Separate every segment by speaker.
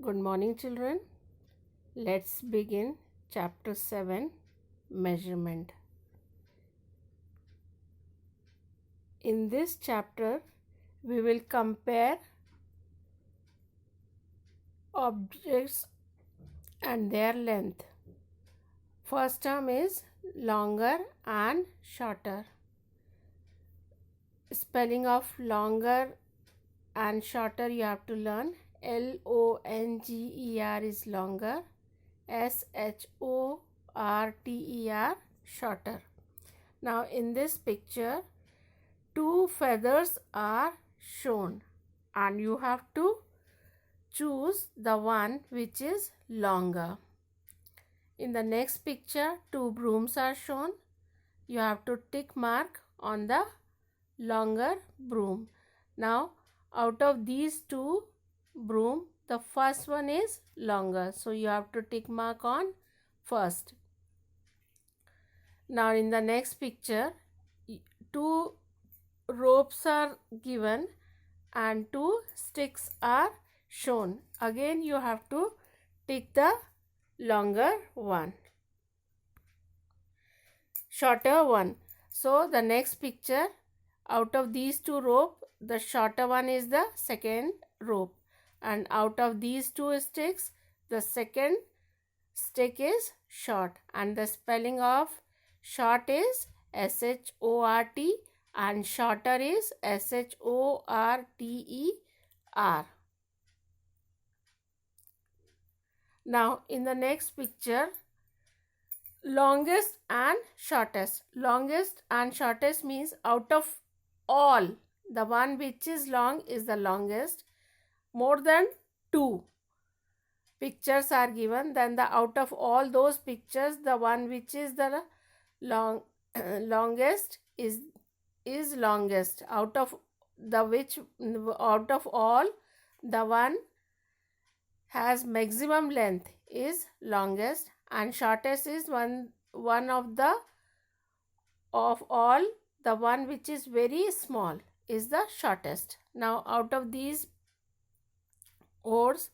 Speaker 1: Good morning, children. Let's begin chapter 7, Measurement. In this chapter, we will compare objects and their length. First term is longer and shorter. Spelling of longer and shorter you have to learn. Longer is longer. Shorter, shorter. Now in this picture, two feathers are shown and you have to choose the one which is longer. In the next picture, two brooms are shown. You have to tick mark on the longer broom. Now out of these two broom, the first one is longer, so you have to tick mark on first. Now in the next picture, two ropes are given and two sticks are shown. Again you have to tick the longer one, shorter one. So the next picture, out of these two rope, the shorter one is the second rope, and out of these two sticks, the second stick is short, and the spelling of short is short and shorter is shorter. Now in the next picture, longest and shortest. Longest and shortest means out of all, the one which is long is the longest. More than two pictures are given, then the out of all those pictures, the one which is the longest is longest. Out of all, the one has maximum length is longest, and shortest is one of all, the one which is very small is the shortest. Now out of these oars,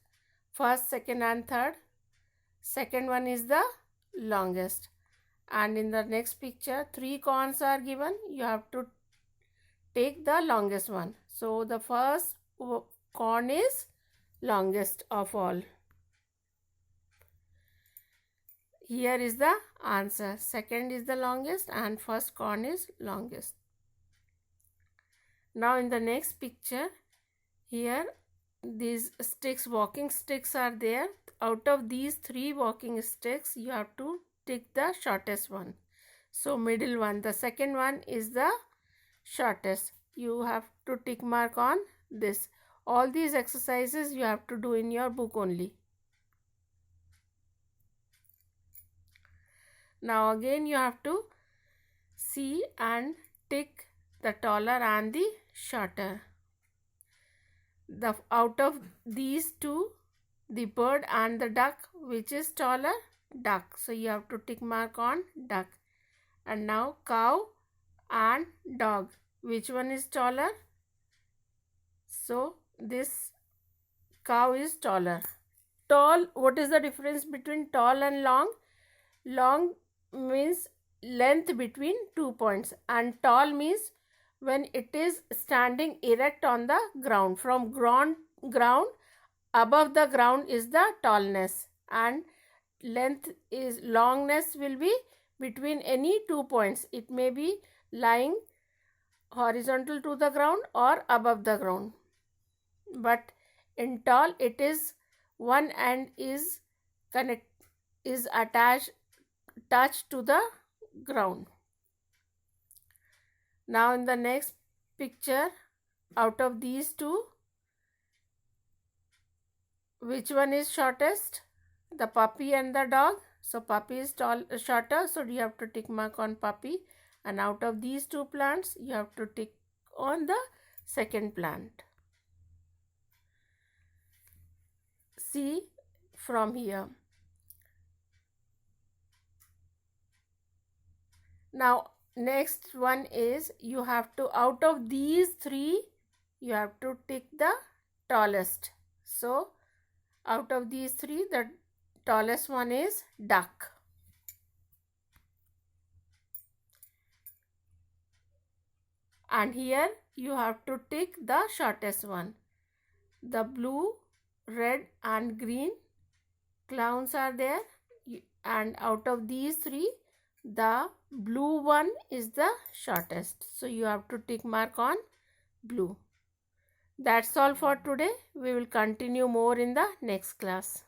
Speaker 1: first, second and third, second one is the longest. And in the next picture, three corns are given. You have to take the longest one. So the first corn is longest of all. Here is the answer. Second is the longest and first corn is longest. Now in the next picture, here these sticks, walking sticks are there. Out of these three walking sticks, you have to take the shortest one. So middle one, the second one is the shortest. You have to tick mark on this. All these exercises you have to do in your book only. Now again you have to see and tick the taller and the shorter. Out of these two, the bird and the duck, which is taller? Duck. So you have to tick mark on duck. And now cow and dog, which one is taller? So this cow is taller. Tall, what is the difference between tall and long? Long means length between 2 points, and tall means when it is standing erect on the ground. From ground above the ground is the tallness, and longness will be between any 2 points. It may be lying horizontal to the ground or above the ground. But in tall, it is one end is attached to the ground. Now in the next picture, out of these two, which one is shortest? The puppy and the dog. So puppy is shorter, so you have to tick mark on puppy. And out of these two plants, you have to tick on the second plant. See from here. Now next one is, you have to, out of these three, you have to tick the tallest. So Out of these three, the tallest one is duck. And here you have to tick the shortest one. The blue, red and green clowns are there, and out of these three, the blue one is the shortest. So you have to tick mark on blue. That's all for today. We will continue more in the next class.